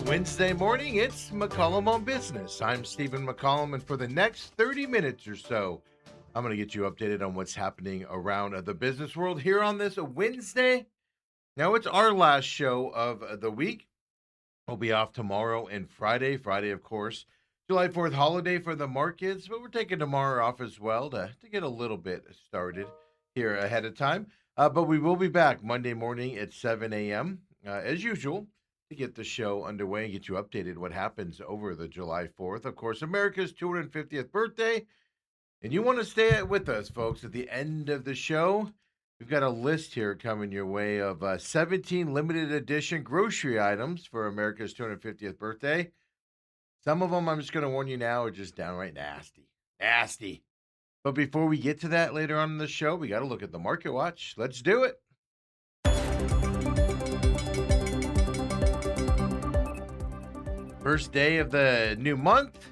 Wednesday morning, it's McCollum on Business. I'm Stephen McCollum, and for the next 30 minutes or so, I'm going to get you updated on what's happening around the business world here on this Wednesday. Now, it's our last show of the week. We'll be off tomorrow and Friday. Friday, of course, July 4th holiday for the markets, but we're taking tomorrow off as well to get a little bit started here ahead of time. But we will be back Monday morning at 7 a.m. As usual to get the show underway and get you updated what happens over the July 4th. Of course, America's 250th birthday. And you want to stay with us, folks, at the end of the show. We've got a list here coming your way of 17 limited edition grocery items for America's 250th birthday. Some of them, I'm just going to warn you now, are just downright nasty. Nasty. But before we get to that later on in the show, we got to look at the Market Watch. Let's do it. First day of the new month.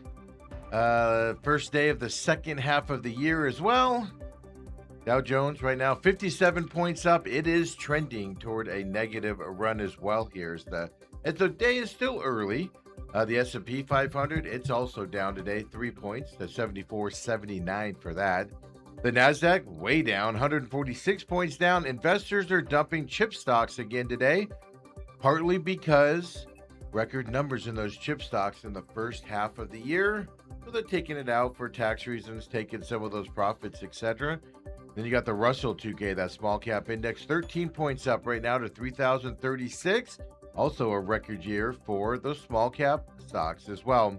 First day of the second half of the year as well. Dow Jones right now 57 points up. It is trending toward a negative run as well here. As the day is still early. The S&P 500, it's also down today 3 points to 74.79 for that. The Nasdaq way down, 146 points down. Investors are dumping chip stocks again today, partly because record numbers in those chip stocks in the first half of the year. So they're taking it out for tax reasons, taking some of those profits, etc. Then you got the Russell 2K, that small cap index, 13 points up right now to 3,036. Also a record year for those small cap stocks as well.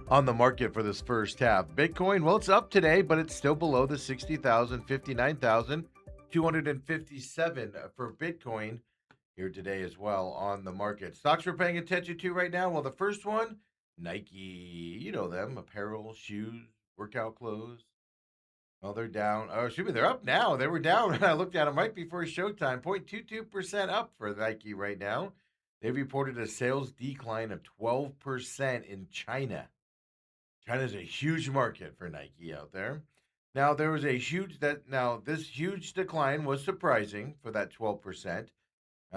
On the market for this first half, Bitcoin, well, it's up today, but it's still below the 60,000, 59,257 for Bitcoin here today as well on the market. Stocks we're paying attention to right now, well, the first one, Nike, you know them, apparel, shoes, workout clothes. Well, they're down. Oh, excuse me, they're up now. They were down. I looked at them right before showtime. 0.22% up for Nike right now. They reported a sales decline of 12% in China. China's a huge market for Nike out there. Now, there was a huge this huge decline was surprising for that 12%.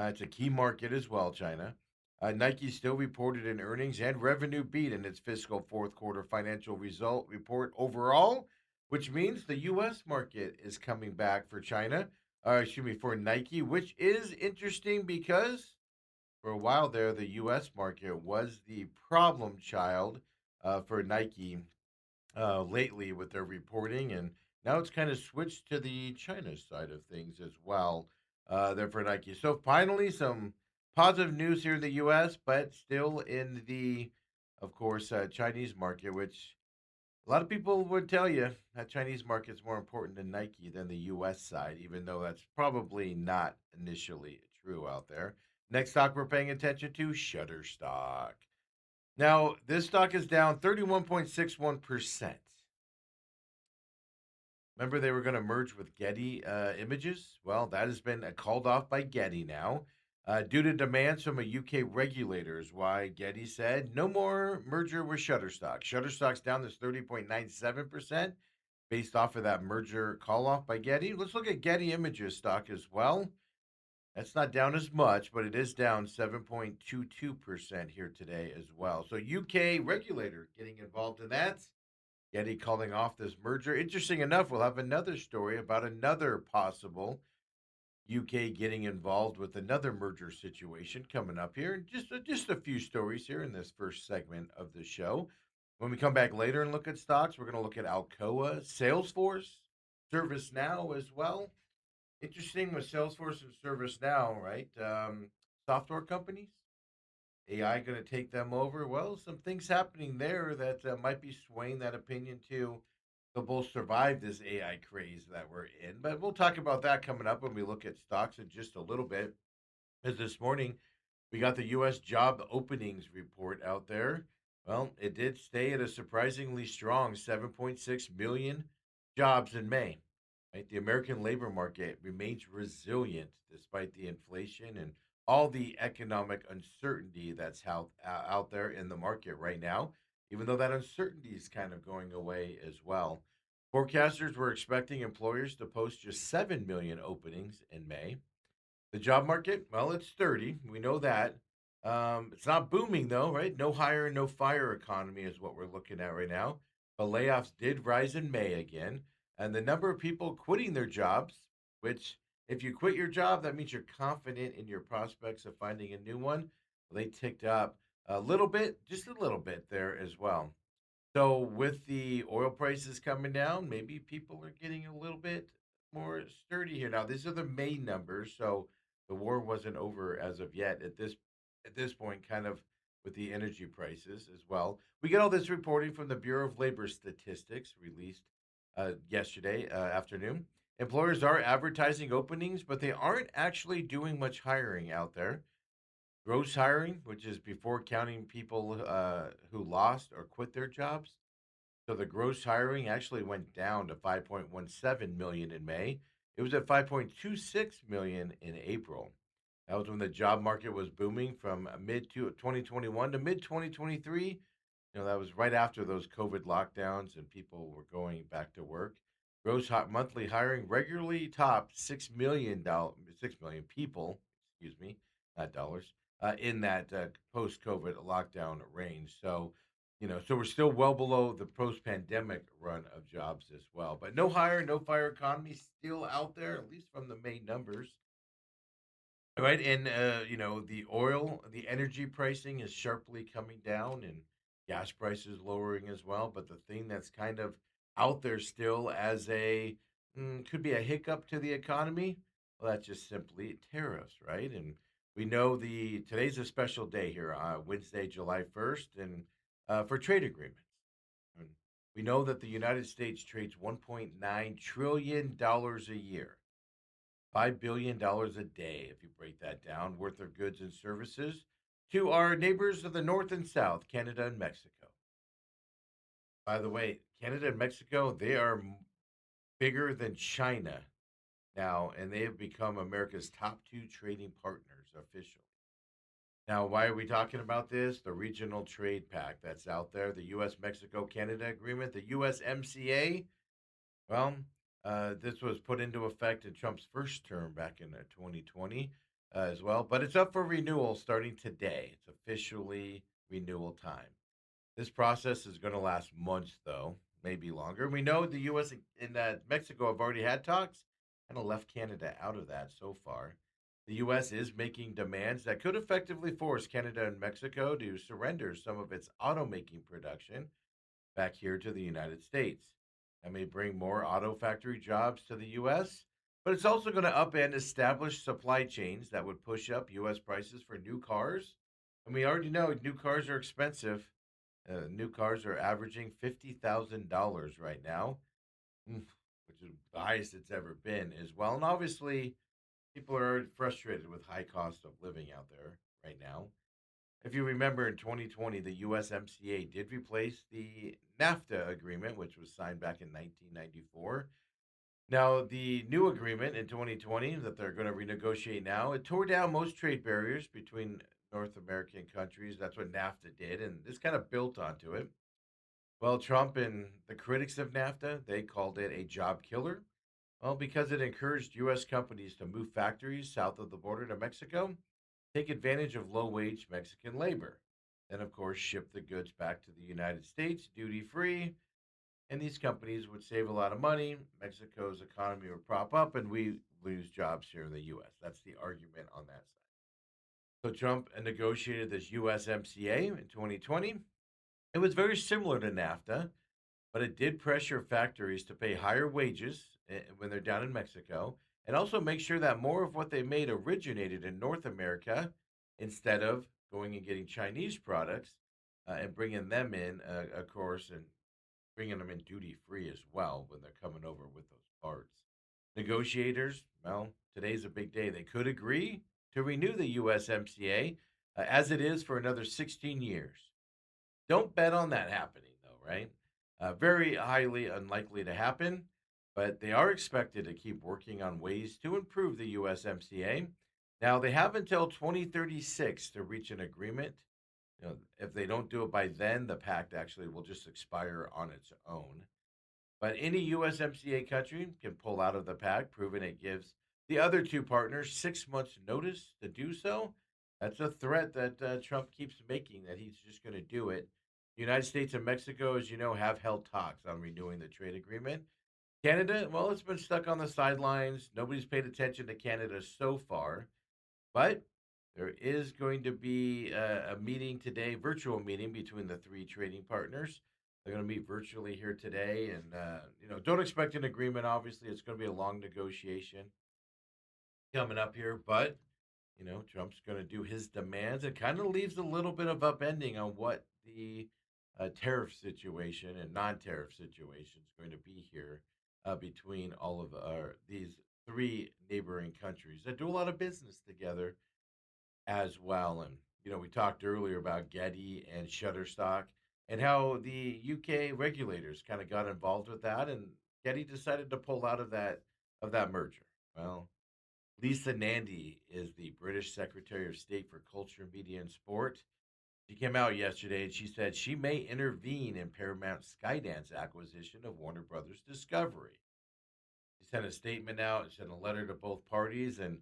It's a key market as well, China. Nike still reported an earnings and revenue beat in its fiscal fourth quarter financial result report overall, which means the U.S. market is coming back for for Nike, which is interesting because for a while there, the U.S. market was the problem child for Nike lately with their reporting, and now it's kind of switched to the China side of things as well there for Nike. So finally, some positive news here in the U.S., but still in the, of course, Chinese market, which a lot of people would tell you that Chinese market is more important to Nike than the U.S. side, even though that's probably not initially true out there. Next stock we're paying attention to, Shutterstock. Now, this stock is down 31.61%. Remember they were going to merge with Getty Images? Well, that has been called off by Getty now due to demands from a UK regulator is why Getty said no more merger with Shutterstock. Shutterstock's down this 30.97% based off of that merger call off by Getty. Let's look at Getty Images stock as well. That's not down as much, but it is down 7.22% here today as well. So UK regulator getting involved in that. Getty calling off this merger. Interesting enough, we'll have another story about another possible UK getting involved with another merger situation coming up here. Just a few stories here in this first segment of the show. When we come back later and look at stocks, we're going to look at Alcoa, Salesforce, ServiceNow as well. Interesting with Salesforce and ServiceNow, right? Software companies, AI going to take them over? Well, some things happening there that might be swaying that opinion too. They'll both survive this AI craze that we're in. But we'll talk about that coming up when we look at stocks in just a little bit. As this morning, we got the U.S. job openings report out there. Well, it did stay at a surprisingly strong 7.6 million jobs in May. Right? The American labor market remains resilient despite the inflation and all the economic uncertainty that's out there in the market right now, even though that uncertainty is kind of going away as well. Forecasters were expecting employers to post just 7 million openings in May. The job market, well, it's sturdy. We know that. It's not booming though, right? No hire, no fire economy is what we're looking at right now. But layoffs did rise in May again, and the number of people quitting their jobs, which if you quit your job, that means you're confident in your prospects of finding a new one. Well, they ticked up a little bit, just a little bit there as well. So with the oil prices coming down, maybe people are getting a little bit more sturdy here. Now, these are the May numbers, so the war wasn't over as of yet at this point, kind of with the energy prices as well. We get all this reporting from the Bureau of Labor Statistics released yesterday afternoon. Employers are advertising openings, but they aren't actually doing much hiring out there. Gross hiring, which is before counting people who lost or quit their jobs, so the gross hiring actually went down to 5.17 million in May. It was at 5.26 million in April. That was when the job market was booming from mid to 2021 to mid 2023. That was right after those COVID lockdowns and people were going back to work. Monthly hiring regularly topped $6 million, 6 million people, excuse me, not dollars, in that post-COVID lockdown range. So we're still well below the post-pandemic run of jobs as well. But no hire, no fire economy still out there, at least from the May numbers. Right, and the energy pricing is sharply coming down, and gas prices lowering as well. But the thing that's kind of out there still as could be a hiccup to the economy. Well, that's just simply tariffs, right? And we know the today's a special day here, Wednesday, July 1st, and for trade agreements. And we know that the United States trades $1.9 trillion a year. $5 billion a day, if you break that down, worth of goods and services to our neighbors of the North and South, Canada and Mexico. By the way, Canada and Mexico, they are bigger than China now, and they have become America's top two trading partners officially. Now, why are we talking about this? The Regional Trade Pact that's out there, the U.S. Mexico Canada Agreement, the USMCA. Well, this was put into effect in Trump's first term back in 2020 as well, but it's up for renewal starting today. It's officially renewal time. This process is going to last months, though, maybe longer. We know the U.S. and Mexico have already had talks, kind of left Canada out of that so far. The U.S. is making demands that could effectively force Canada and Mexico to surrender some of its automaking production back here to the United States. That may bring more auto factory jobs to the U.S., but it's also going to upend established supply chains that would push up U.S. prices for new cars. And we already know new cars are expensive. New cars are averaging $50,000 right now, which is the highest it's ever been as well. And obviously, people are frustrated with high cost of living out there right now. If you remember in 2020, the USMCA did replace the NAFTA agreement, which was signed back in 1994. Now, the new agreement in 2020 that they're going to renegotiate now, it tore down most trade barriers between North American countries. That's what NAFTA did, and this kind of built onto it. Well, Trump and the critics of NAFTA, they called it a job killer. Well, because it encouraged U.S. companies to move factories south of the border to Mexico, take advantage of low wage Mexican labor. Then, of course, ship the goods back to the United States duty free. And these companies would save a lot of money. Mexico's economy would prop up, and we lose jobs here in the U.S. That's the argument on that side. So Trump negotiated this USMCA in 2020. It was very similar to NAFTA, but it did pressure factories to pay higher wages when they're down in Mexico, and also make sure that more of what they made originated in North America instead of going and getting Chinese products and bringing them in, of course, and bringing them in duty free as well when they're coming over with those parts. Negotiators, well, today's a big day. They could agree to renew the USMCA as it is for another 16 years. Don't bet on that happening, though, right? Very highly unlikely to happen, but they are expected to keep working on ways to improve the USMCA. Now, they have until 2036 to reach an agreement. If they don't do it by then, the pact actually will just expire on its own. But any USMCA country can pull out of the pact, proving it gives the other two partners 6 months' notice to do so. That's a threat that Trump keeps making, that he's just going to do it. The United States and Mexico, as you know, have held talks on renewing the trade agreement. Canada, well, it's been stuck on the sidelines. Nobody's paid attention to Canada so far, but there is going to be a meeting today, virtual meeting between the three trading partners. They're going to meet virtually here today, and don't expect an agreement. Obviously, it's going to be a long negotiation coming up here, but Trump's going to do his demands. It kind of leaves a little bit of upending on what the tariff situation and non-tariff situation is going to be here between all of these three neighboring countries that do a lot of business together as well. And we talked earlier about Getty and Shutterstock and how the UK regulators kind of got involved with that, and Getty decided to pull out of that merger. Well, Lisa Nandy is the British Secretary of State for Culture, Media, and Sport. She came out yesterday and she said she may intervene in Paramount Skydance acquisition of Warner Brothers Discovery. She sent a statement out, sent a letter to both parties, and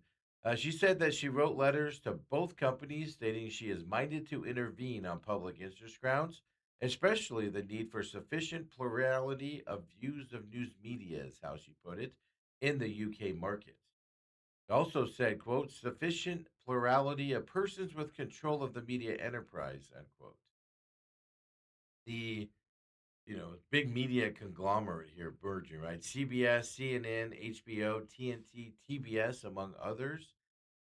she said that she wrote letters to both companies stating she is minded to intervene on public interest grounds, especially the need for sufficient plurality of views of news media, is how she put it, in the UK market. It also said, quote, sufficient plurality of persons with control of the media enterprise, end quote. The big media conglomerate here burgeoning, right? CBS, CNN, HBO, TNT, TBS, among others,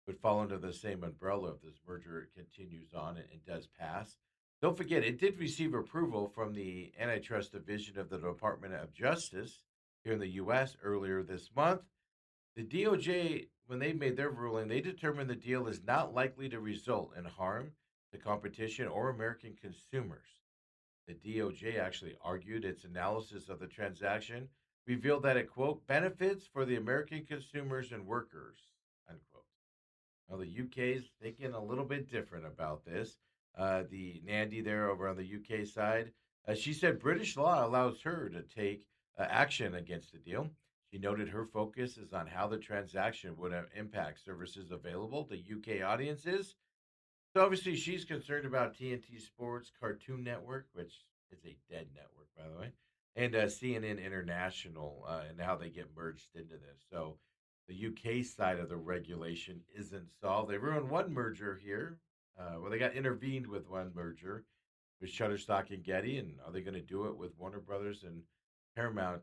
would fall under the same umbrella if this merger continues on and does pass. Don't forget, it did receive approval from the Antitrust Division of the Department of Justice here in the U.S. earlier this month. The DOJ, when they made their ruling, they determined the deal is not likely to result in harm to competition or American consumers. The DOJ actually argued its analysis of the transaction revealed that it, quote, benefits for the American consumers and workers, unquote. Well, the UK's thinking a little bit different about this. The Nandy there over on the UK side, she said British law allows her to take action against the deal. She noted her focus is on how the transaction would impact services available to UK audiences. So obviously, she's concerned about TNT Sports Cartoon Network, which is a dead network, by the way, and CNN International, and how they get merged into this. So the UK side of the regulation isn't solved. They ruined one merger here. Well, they got intervened with one merger with Shutterstock and Getty, and are they going to do it with Warner Brothers and Paramount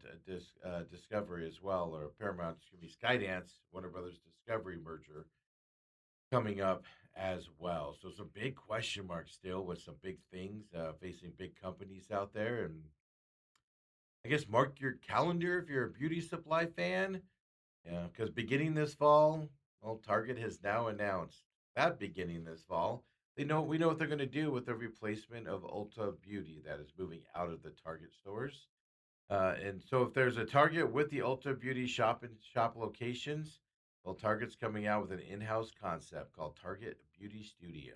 Discovery as well, or Paramount, excuse me, Skydance Warner Brothers Discovery merger coming up as well. So some big question marks still with some big things facing big companies out there. And I guess mark your calendar if you're a beauty supply fan. Yeah, because beginning this fall, well, Target has now announced that beginning this fall, we know what they're going to do with the replacement of Ulta Beauty that is moving out of the Target stores. And so if there's a Target with the Ulta Beauty shop and shop locations, well, Target's coming out with an in-house concept called Target Beauty Studio.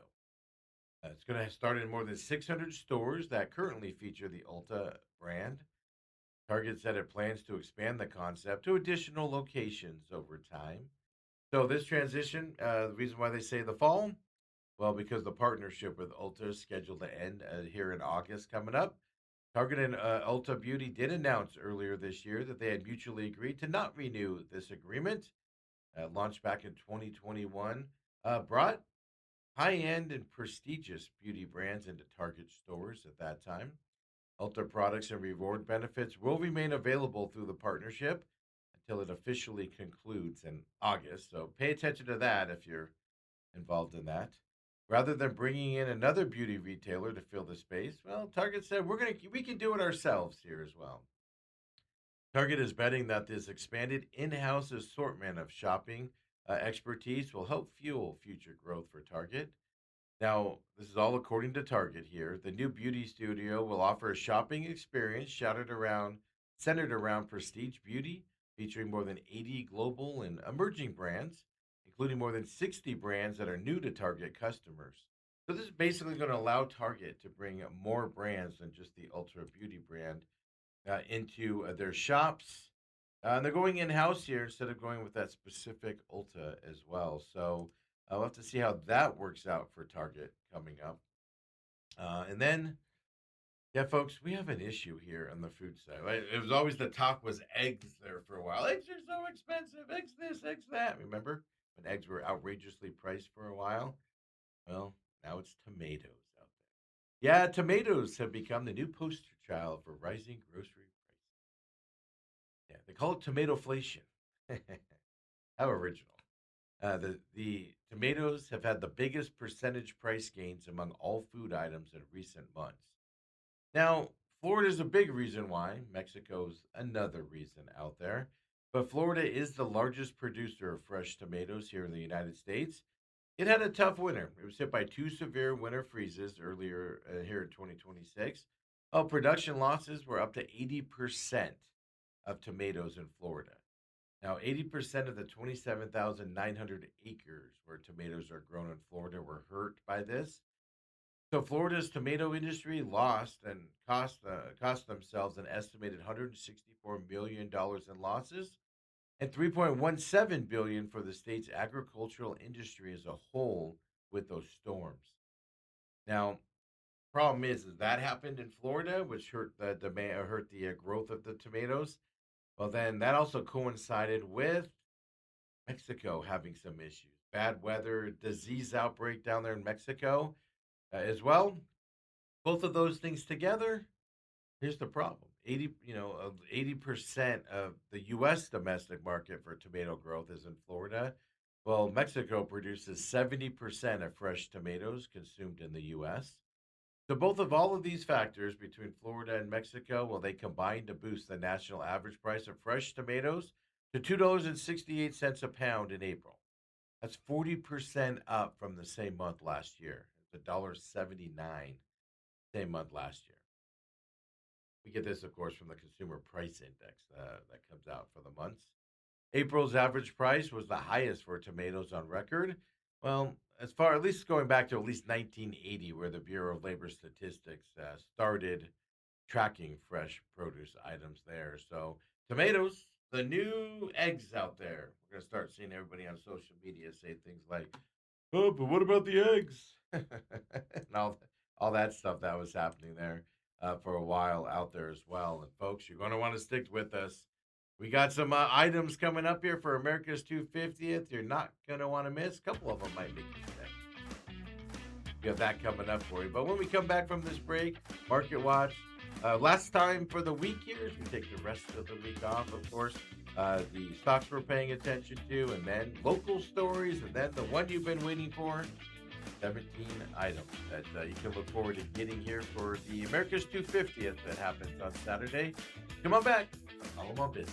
It's going to start in more than 600 stores that currently feature the Ulta brand. Target said it plans to expand the concept to additional locations over time. So this transition, the reason why they say the fall, well, because the partnership with Ulta is scheduled to end here in August coming up. Target and Ulta Beauty did announce earlier this year that they had mutually agreed to not renew this agreement. Launched back in 2021, brought high-end and prestigious beauty brands into Target stores at that time. Ulta products and reward benefits will remain available through the partnership until it officially concludes in August. So pay attention to that if you're involved in that. Rather than bringing in another beauty retailer to fill the space, well, Target said we can do it ourselves here as well. Target is betting that this expanded in-house assortment of shopping expertise will help fuel future growth for Target. Now, this is all according to Target here. The new beauty studio will offer a shopping experience centered around prestige beauty, featuring more than 80 global and emerging brands, including more than 60 brands that are new to Target customers. So this is basically going to allow Target to bring more brands than just the Ultra Beauty brand into their shops. And they're going in house here instead of going with that specific Ulta as well. So I'll have to see how that works out for Target coming up. And then, yeah, folks, we have an issue here on the food side. Right? It was always the talk was eggs there for a while. Eggs are so expensive. Eggs this, eggs that. Remember when eggs were outrageously priced for a while? Well, now it's tomatoes out there. Yeah, tomatoes have become the new poster child for rising grocery prices. Yeah, they call it tomatoflation. How original. The tomatoes have had the biggest percentage price gains among all food items in recent months. Now, Florida is a big reason why. Mexico's another reason out there. But Florida is the largest producer of fresh tomatoes here in the United States. It had a tough winter. It was hit by two severe winter freezes earlier here in 2026. Oh, production losses were up to 80% of tomatoes in Florida. Now, 80% of the 27,900 acres where tomatoes are grown in Florida were hurt by this. So Florida's tomato industry lost and cost themselves an estimated $164 million in losses and 3.17 billion for the state's agricultural industry as a whole with those storms. Now, problem is that happened in Florida, which hurt the demand, hurt the growth of the tomatoes. Well, then that also coincided with Mexico having some issues, bad weather, disease outbreak down there in Mexico as well. Both of those things together, here's the problem. 80% of the US domestic market for tomato growth is in Florida. Well, Mexico produces 70% of fresh tomatoes consumed in the US. So both of all of these factors between Florida and Mexico, well, they combine to boost the national average price of fresh tomatoes to $2.68 a pound in April. That's 40% up from the same month last year. It's $1.79 same month last year. We get this, of course, from the Consumer Price Index that comes out for the months. April's average price was the highest for tomatoes on record. Well, as far at least going back to at least 1980, where the Bureau of Labor Statistics started tracking fresh produce items there. So tomatoes, the new eggs out there. We're gonna start seeing everybody on social media say things like, "Oh, but what about the eggs?" and all that stuff that was happening there for a while out there as well. And folks, you're going to want to stick with us. We got some items coming up here for America's 250th. You're not going to want to miss. A couple of them might make you sick. We have that coming up for you. But when we come back from this break, Market Watch. Last time for the week here, as we take the rest of the week off, of course, the stocks we're paying attention to, and then local stories, and then the one you've been waiting for, 17 items that you can look forward to getting here for the America's 250th that happens on Saturday. Come on back. McCollum on Business.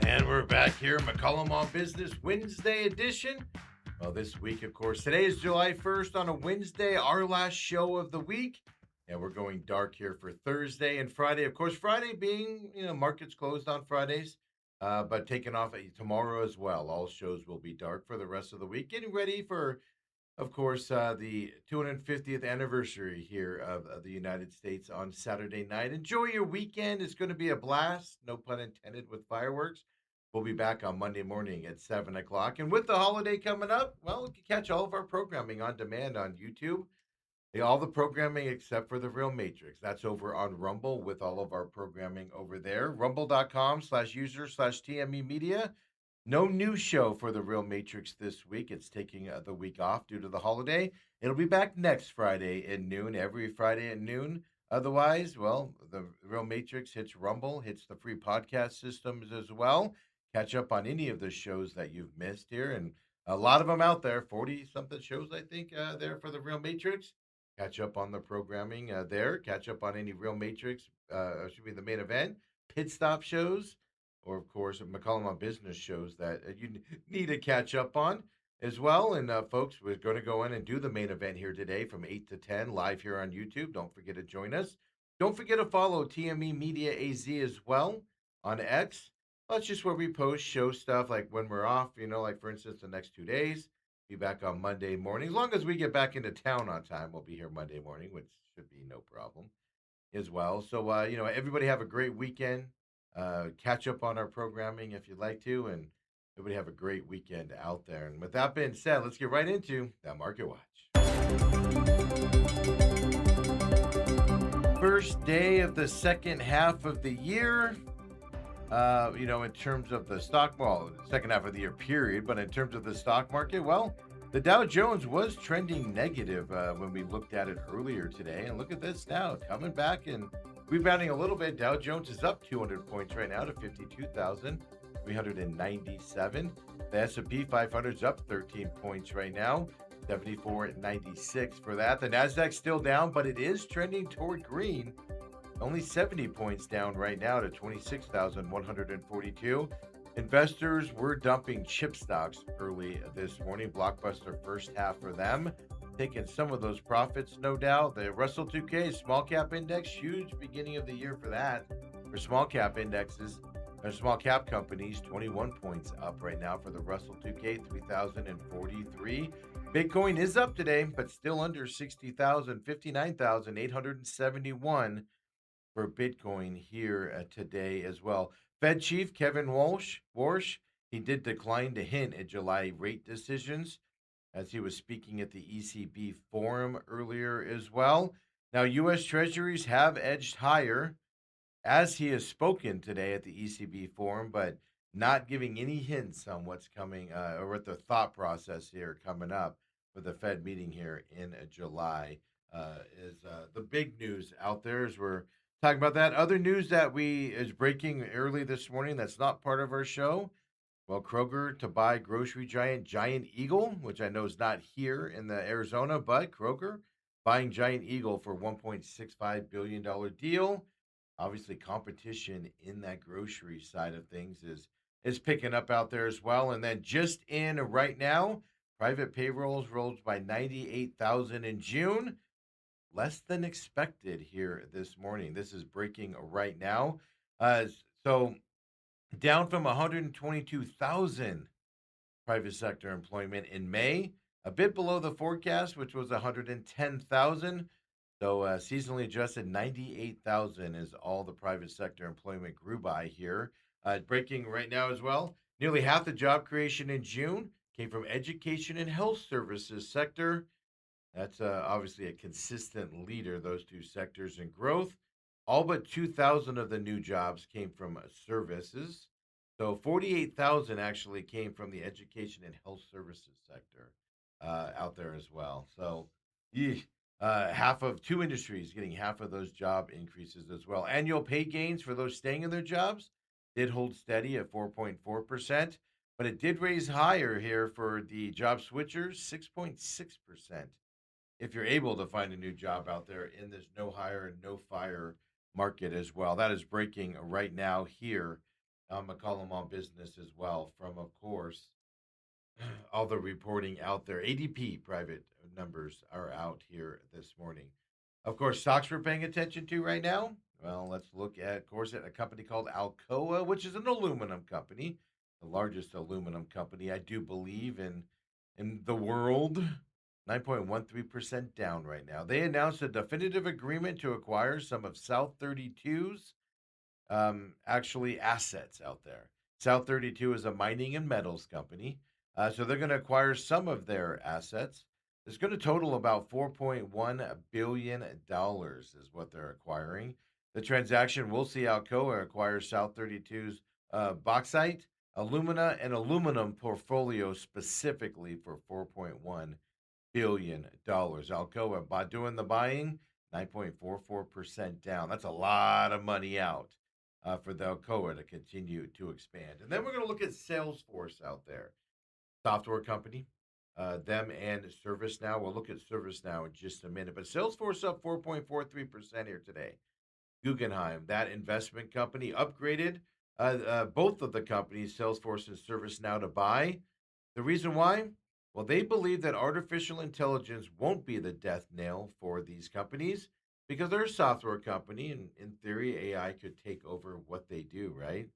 And we're back here, McCollum on Business Wednesday edition. Well, this week, of course, today is July 1st on a Wednesday, our last show of the week. Yeah, we're going dark here for Thursday and Friday. Of course, Friday being, markets closed on Fridays, but taking off tomorrow as well. All shows will be dark for the rest of the week. Getting ready for, of course, the 250th anniversary here of the United States on Saturday night. Enjoy your weekend. It's going to be a blast. No pun intended with fireworks. We'll be back on Monday morning at 7 o'clock. And with the holiday coming up, well, you can catch all of our programming on demand on YouTube. All the programming except for the Real Matrix. That's over on Rumble with all of our programming over there. Rumble.com/user/TME Media. No new show for the Real Matrix this week. It's taking the week off due to the holiday. It'll be back next Friday at noon, every Friday at noon. Otherwise, well, the Real Matrix hits Rumble, hits the free podcast systems as well. Catch up on any of the shows that you've missed here. And a lot of them out there, 40 something shows, I think, there for the Real Matrix. Catch up on the programming there. Catch up on any Real Matrix, should be the main event, pit stop shows, or of course McCollum on business shows that you need to catch up on as well. And folks, we're going to go in and do the main event here today from 8 to 10 live here on YouTube. Don't forget to join us. Don't forget to follow TME Media AZ as well on X. That's just where we post show stuff like when we're off, like for instance, the next 2 days. Be back on Monday morning. As long as we get back into town on time, we'll be here Monday morning, which should be no problem as well. So, everybody have a great weekend. Catch up on our programming if you'd like to, and everybody have a great weekend out there. And with that being said, let's get right into that market watch. First day of the second half of the year. In terms of the stock, well, second half of the year period, but in terms of the stock market, well, the Dow Jones was trending negative when we looked at it earlier today. And look at this now, coming back and rebounding a little bit. Dow Jones is up 200 points right now to 52,397. The S&P 500 is up 13 points right now, 74.96 for that. The Nasdaq's still down, but it is trending toward green. Only 70 points down right now to 26,142. Investors were dumping chip stocks early this morning. Blockbuster first half for them. Taking some of those profits, no doubt. The Russell 2K small cap index, huge beginning of the year for that. For small cap indexes, or small cap companies, 21 points up right now for the Russell 2K, 3,043. Bitcoin is up today, but still under 60,000, 59,871 for Bitcoin here today as well. Fed Chief Kevin Warsh, he did decline to hint at July rate decisions as he was speaking at the ECB forum earlier as well. Now, U.S. Treasuries have edged higher as he has spoken today at the ECB forum, but not giving any hints on what's coming or what the thought process here coming up for the Fed meeting here in July is the big news out there as we're talking about that. Other news that is breaking early this morning that's not part of our show. Well, Kroger to buy grocery Giant Eagle, which I know is not here in the Arizona, but Kroger buying Giant Eagle for $1.65 billion deal. Obviously, competition in that grocery side of things is picking up out there as well. And then just in right now, private payrolls rose by 98,000 in June, less than expected here this morning. This is breaking right now. So down from 122,000 private sector employment in May, a bit below the forecast, which was 110,000. So seasonally adjusted, 98,000 is all the private sector employment grew by here. Breaking right now as well. Nearly half the job creation in June came from education and health services sector. That's obviously a consistent leader, those two sectors in growth. All but 2,000 of the new jobs came from services. So 48,000 actually came from the education and health services sector out there as well. So half of two industries getting half of those job increases as well. Annual pay gains for those staying in their jobs did hold steady at 4.4%, but it did raise higher here for the job switchers, 6.6%. If you're able to find a new job out there in this no hire and no fire market as well. That is breaking right now here on McCollum on Business as well from, of course, all the reporting out there. ADP private numbers are out here this morning. Of course, stocks we're paying attention to right now. Well, let's look at, of course, at a company called Alcoa, which is an aluminum company, the largest aluminum company I do believe in the world. 9.13% down right now. They announced a definitive agreement to acquire some of South 32's actually assets out there. South 32 is a mining and metals company. So they're going to acquire some of their assets. It's going to total about $4.1 billion is what they're acquiring. The transaction will see Alcoa acquire South 32's bauxite, alumina, and aluminum portfolio specifically for $4.1 billion. Alcoa, by doing the buying, 9.44% down. That's a lot of money out for the Alcoa to continue to expand. And then we're going to look at Salesforce out there, software company. Them and ServiceNow. We'll look at ServiceNow in just a minute. But Salesforce up 4.43% here today. Guggenheim, that investment company, upgraded both of the companies, Salesforce and ServiceNow, to buy. The reason why? Well, they believe that artificial intelligence won't be the death nail for these companies because they're a software company, and in theory, AI could take over what they do, right?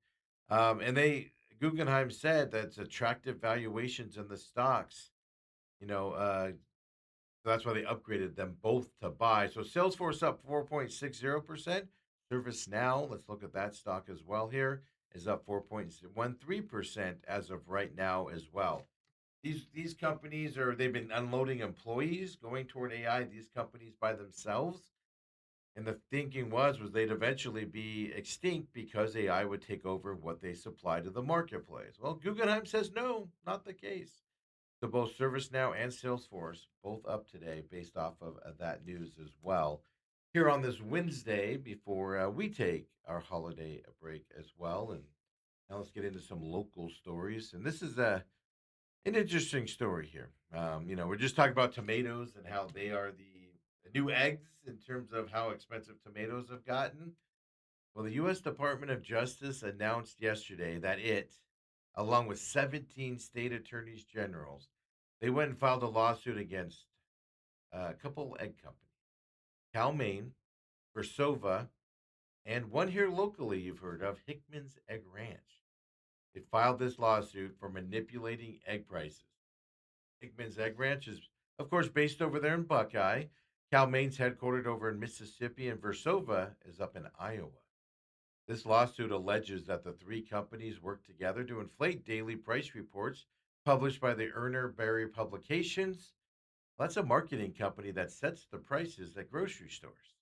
And they Guggenheim said that's attractive valuations in the stocks. You know, so that's why they upgraded them both to buy. So Salesforce up 4.60%. ServiceNow, let's look at that stock as well here, is up 4.13% as of right now as well. These companies they've been unloading employees going toward AI, these companies by themselves. And the thinking was they'd eventually be extinct because AI would take over what they supply to the marketplace. Well, Guggenheim says no, not the case. So both ServiceNow and Salesforce both up today based off of that news as well. Here on this Wednesday before we take our holiday break as well. And now let's get into some local stories. And this is an interesting story here. We're just talking about tomatoes and how they are the new eggs in terms of how expensive tomatoes have gotten. Well, the U.S. Department of Justice announced yesterday that along with 17 state attorneys generals, they went and filed a lawsuit against a couple egg companies, Cal-Maine, Versova, and one here locally you've heard of, Hickman's Egg Ranch. They filed this lawsuit for manipulating egg prices. Hickman's Egg Ranch is, of course, based over there in Buckeye. Cal-Maine's headquartered over in Mississippi, and Versova is up in Iowa. This lawsuit alleges that the three companies worked together to inflate daily price reports published by the Erner Berry Publications. Well, that's a marketing company that sets the prices at grocery stores,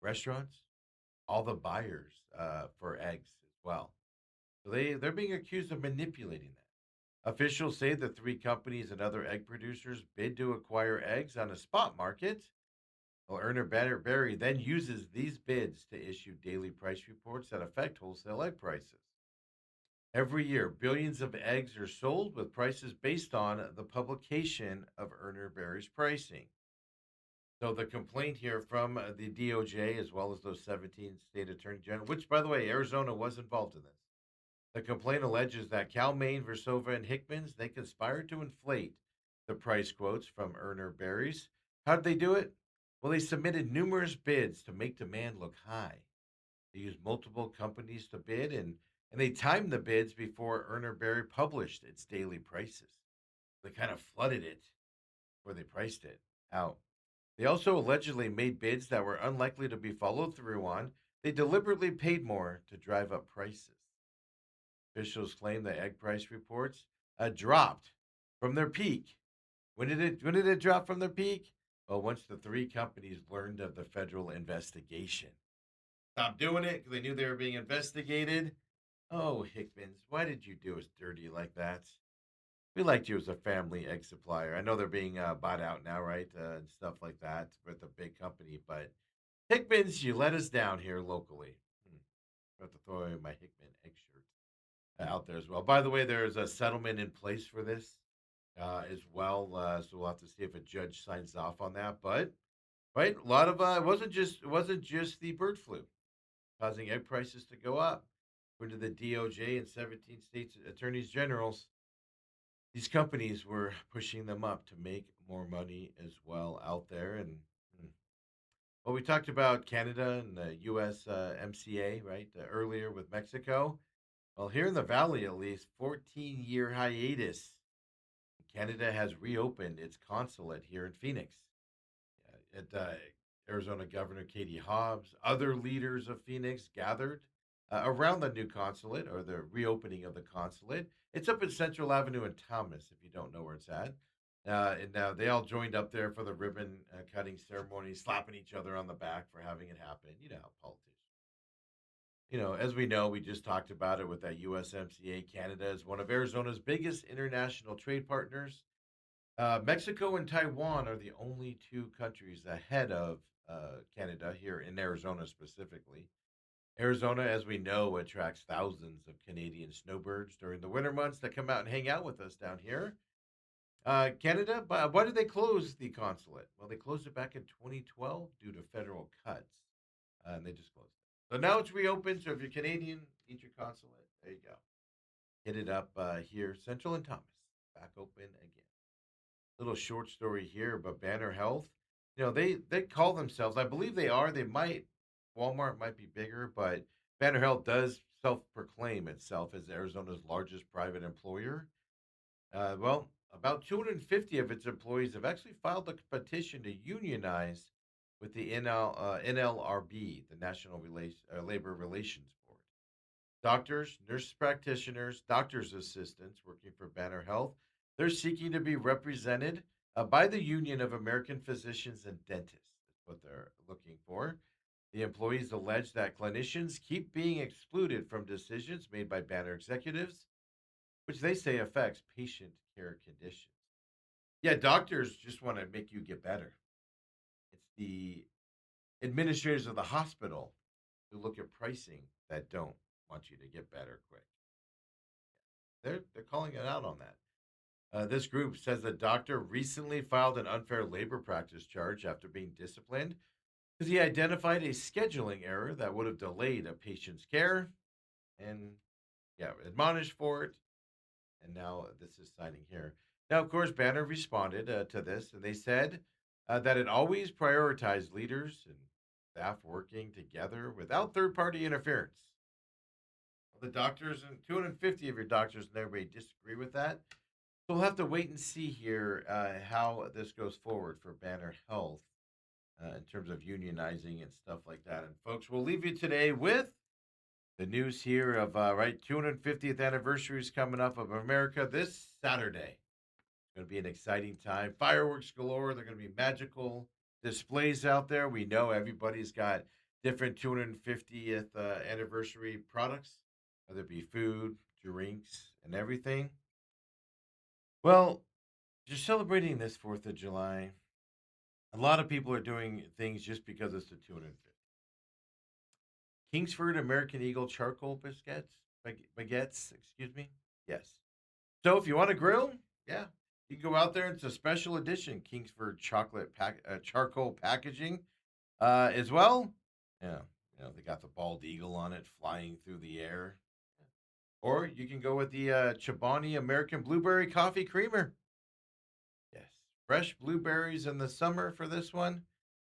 restaurants, all the buyers for eggs as well. So they're being accused of manipulating that. Officials say the three companies and other egg producers bid to acquire eggs on a spot market. Well, Erner Berry then uses these bids to issue daily price reports that affect wholesale egg prices. Every year, billions of eggs are sold with prices based on the publication of Erner Berry's pricing. So the complaint here from the DOJ, as well as those 17 state attorney general, which, by the way, Arizona was involved in this. The complaint alleges that Cal-Maine, Versova, and Hickman's, they conspired to inflate the price quotes from Erner Berries. How did they do it? Well, they submitted numerous bids to make demand look high. They used multiple companies to bid, and they timed the bids before Erner Berry published its daily prices. They kind of flooded it before they priced it out. They also allegedly made bids that were unlikely to be followed through on. They deliberately paid more to drive up prices. Officials claim the egg price reports dropped from their peak. When did it drop from their peak? Well, once the three companies learned of the federal investigation. Stopped doing it because they knew they were being investigated. Oh, Hickman's, why did you do us dirty like that? We liked you as a family egg supplier. I know they're being bought out now, right? And stuff like that with a big company. But Hickman's, you let us down here locally. I have to throw away my Hickman egg shirt out there as well. By the way, there's a settlement in place for this as well. So we'll have to see if a judge signs off on that. But right, a lot of it wasn't just the bird flu causing egg prices to go up. According to the DOJ and 17 states attorneys generals, these companies were pushing them up to make more money as well out there. And Well, we talked about Canada and the U.S. MCA, right, earlier with Mexico. Well, here in the Valley, at least, 14-year hiatus. Canada has reopened its consulate here in Phoenix. Arizona Governor Katie Hobbs, other leaders of Phoenix gathered around the new consulate or the reopening of the consulate. It's up at Central Avenue in Thomas, if you don't know where it's at. And they all joined up there for the ribbon cutting ceremony, slapping each other on the back for having it happen. You know how politicians. As we know, we just talked about it with that USMCA. Canada is one of Arizona's biggest international trade partners. Mexico and Taiwan are the only two countries ahead of Canada here in Arizona specifically. Arizona, as we know, attracts thousands of Canadian snowbirds during the winter months that come out and hang out with us down here. Canada, why did they close the consulate? Well, they closed it back in 2012 due to federal cuts, and they just closed it. So now it's reopened. So if you're Canadian, need your consulate. There you go. Hit it up here, Central and Thomas, back open again. Little short story here, but Banner Health, they call themselves. I believe they are. They might. Walmart might be bigger, but Banner Health does self-proclaim itself as Arizona's largest private employer. Well, about 250 of its employees have actually filed a petition to unionize with the NLRB, the National Labor Relations Board. Doctors, nurse practitioners, doctors' assistants working for Banner Health, they're seeking to be represented by the Union of American Physicians and Dentists. That's what they're looking for. The employees allege that clinicians keep being excluded from decisions made by Banner executives, which they say affects patient care conditions. Yeah, doctors just want to make you get better. It's the administrators of the hospital who look at pricing that don't want you to get better quick. They're calling it out on that. This group says the doctor recently filed an unfair labor practice charge after being disciplined because he identified a scheduling error that would have delayed a patient's care and, yeah, admonished for it. And now this is signing here. Now, of course, Banner responded to this and they said that it always prioritized leaders and staff working together without third party interference. The doctors and 250 of your doctors and everybody disagree with that. So we'll have to wait and see here how this goes forward for Banner Health in terms of unionizing and stuff like that. And folks, we'll leave you today with the news here of 250th anniversary is coming up of America this Saturday. It's going to be an exciting time. Fireworks galore. They're going to be magical displays out there. We know everybody's got different 250th anniversary products, whether it be food, drinks, and everything. Well, just celebrating this 4th of July, a lot of people are doing things just because it's the 250th. Kingsford American Eagle charcoal baguettes, excuse me. Yes. So if you want to grill, yeah, you can go out there. It's a special edition Kingsford charcoal packaging as well. Yeah, they got the bald eagle on it flying through the air. Or you can go with the Chobani American Blueberry Coffee Creamer. Yes, fresh blueberries in the summer for this one.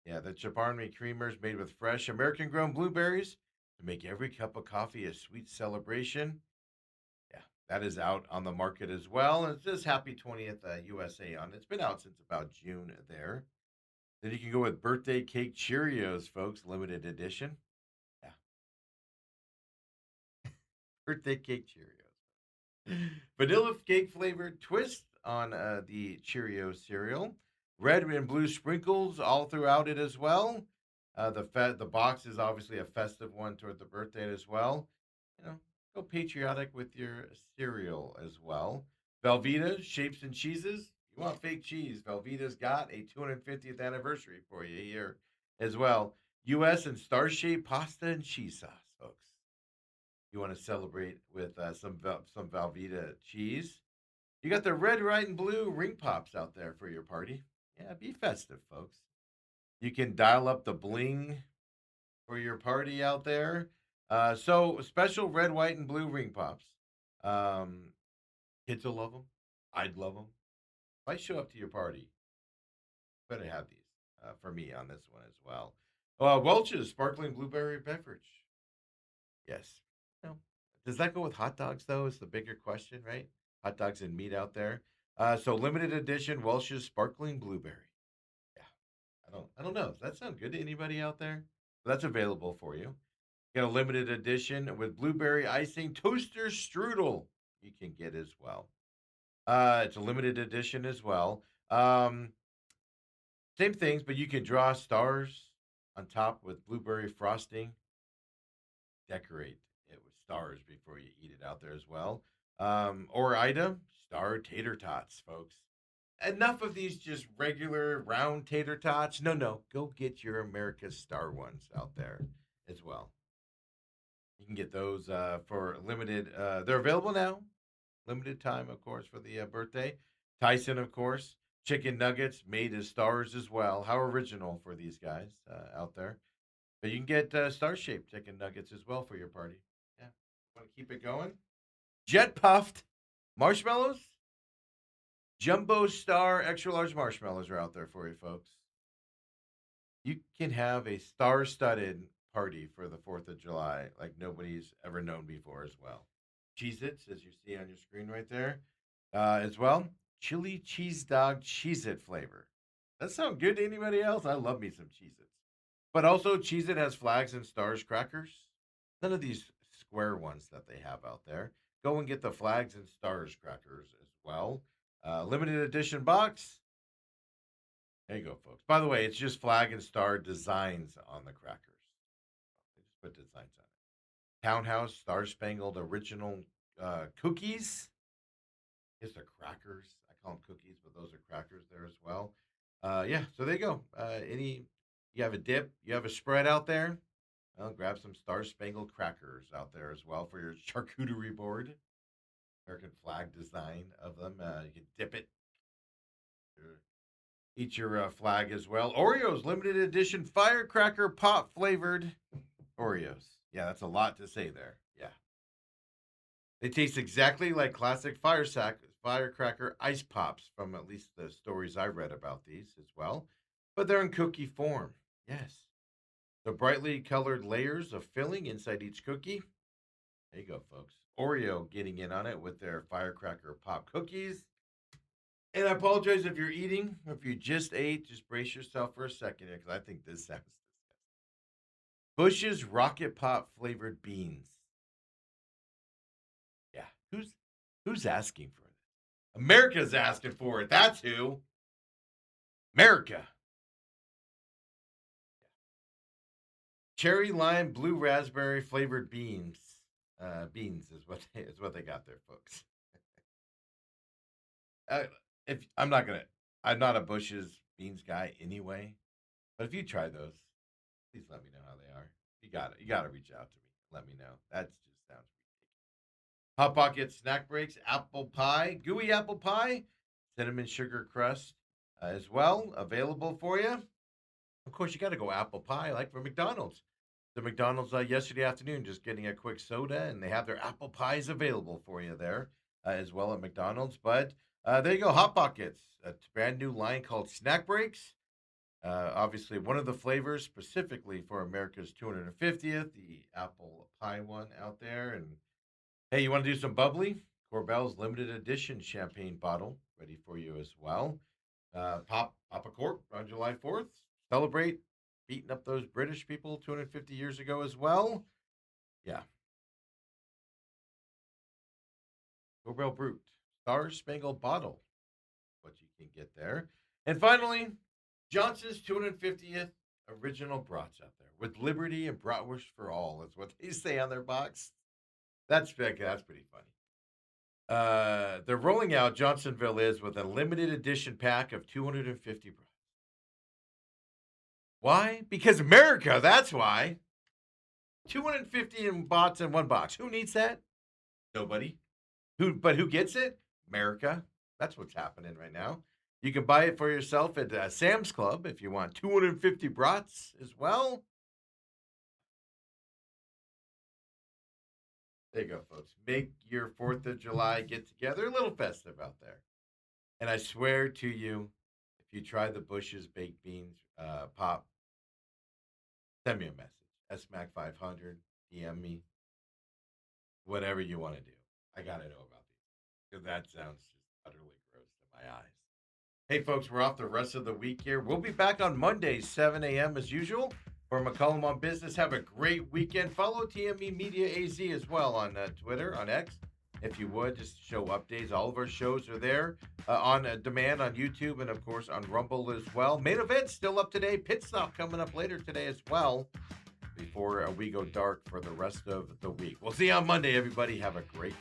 Yeah, the Chobani Creamer is made with fresh American grown blueberries to make every cup of coffee a sweet celebration. Yeah, that is out on the market as well. And it says Happy 20th USA on it. It's been out since about June there. Then you can go with birthday cake Cheerios, folks, limited edition. Yeah, birthday cake Cheerios. Vanilla cake flavored twist on the Cheerio cereal. Red and blue sprinkles all throughout it as well. The box is obviously a festive one toward the birthday as well. Go patriotic with your cereal as well. Velveeta shapes and cheeses. You want fake cheese? Velveeta's got a 250th anniversary for you here as well. U.S. and star shaped pasta and cheese sauce, folks. You want to celebrate with some Velveeta cheese. You got the red, white, and blue ring pops out there for your party. Yeah, be festive, folks. You can dial up the bling for your party out there. So special red, white, and blue ring pops. Um, Kids will love them. I'd love them. If I show up to your party, better have these for me on this one as well. Welch's sparkling blueberry beverage. Yes. No. Does that go with hot dogs though? Is the bigger question, right? Hot dogs and meat out there. So limited edition Welch's sparkling blueberry. Yeah. I don't know. Does that sound good to anybody out there? That's available for you. Got a limited edition with blueberry icing toaster strudel. You can get as well. It's a limited edition as well. Same things, but you can draw stars on top with blueberry frosting. Decorate it with stars before you eat it out there as well. Or item, star tater tots, folks. Enough of these just regular round tater tots. No, no, go get your America's Star ones out there as well. You can get those for limited. They're available now, limited time, of course, for the birthday. Tyson, of course, chicken nuggets made as stars as well. How original for these guys out there. But you can get star shaped chicken nuggets as well for your party. Yeah. Want to keep it going? Jet puffed marshmallows, jumbo star extra large marshmallows are out there for you, folks. You can have a star studded party for the 4th of July like nobody's ever known before as well. Cheez Its, as you see on your screen right there, as well. Chili cheese dog Cheez It flavor. That sound good to anybody else? I love me some Cheez Its. But also, Cheez It has flags and stars crackers. None of these square ones that they have out there. Go and get the flags and stars crackers as well. Limited edition box. There you go, folks. By the way, it's just flag and star designs on the crackers. They just put designs on it. Townhouse Star Spangled Original cookies. It's the crackers. I call them cookies, but those are crackers there as well. Yeah, so there you go. You have a dip, you have a spread out there. Well, grab some Star Spangled crackers out there as well for your charcuterie board. American flag design of them. You can dip it. Eat your flag as well. Oreos limited edition firecracker pop flavored Oreos. Yeah, that's a lot to say there. Yeah, they taste exactly like classic firecracker ice pops from at least the stories I read about these as well, but they're in cookie form. Yes, the brightly colored layers of filling inside each cookie. There you go, folks. Oreo getting in on it with their firecracker pop cookies. And I apologize if you're eating, if you just ate, just brace yourself for a second here because I think this sounds disgusting. Bush's Rocket Pop flavored beans. Yeah, who's asking for it? America's asking for it. That's who. America. Cherry lime blue raspberry flavored beans. Beans is what they got there, folks. Uh, if I'm not a Bush's beans guy anyway. But if you try those, please let me know how they are. You got to reach out to me. Let me know. That just sounds ridiculous. Hot Pocket snack breaks, apple pie, gooey apple pie, cinnamon sugar crust as well, available for you. Of course, you got to go apple pie, like for McDonald's. The McDonald's yesterday afternoon, just getting a quick soda, and they have their apple pies available for you there as well at McDonald's. But there you go, Hot Pockets, a brand new line called Snack Breaks. Obviously, one of the flavors specifically for America's 250th, the apple pie one out there. And hey, you want to do some bubbly? Corbell's limited edition champagne bottle ready for you as well. Pop a cork on July 4th. Celebrate beating up those British people 250 years ago as well. Yeah, Corbell Brute, Star Spangled Bottle, what you can get there. And finally, Johnson's 250th original brats out there with liberty and bratwurst for all. That's what they say on their box. That's pretty funny. They're rolling out Johnsonville is with a limited edition pack of 250 brats. Why? Because America. That's why. 250 in bots in one box. Who needs that? Nobody. But who gets it? America. That's what's happening right now. You can buy it for yourself at Sam's Club if you want 250 brats as well. There you go, folks. Make your 4th of July get together a little festive out there. And I swear to you, if you try the Bush's baked beans pop, Send me a message. SMAC500, DM me, whatever you want to do. I got to know about these because that sounds just utterly gross to my eyes. Hey, folks, we're off the rest of the week here. We'll be back on Monday, 7 a.m. as usual. For McCollum on Business, have a great weekend. Follow TME Media AZ as well on Twitter, on X, if you would, just to show updates. All of our shows are there on demand on YouTube and, of course, on Rumble as well. Main event still up today. Pit stop coming up later today as well before we go dark for the rest of the week. We'll see you on Monday, everybody. Have a great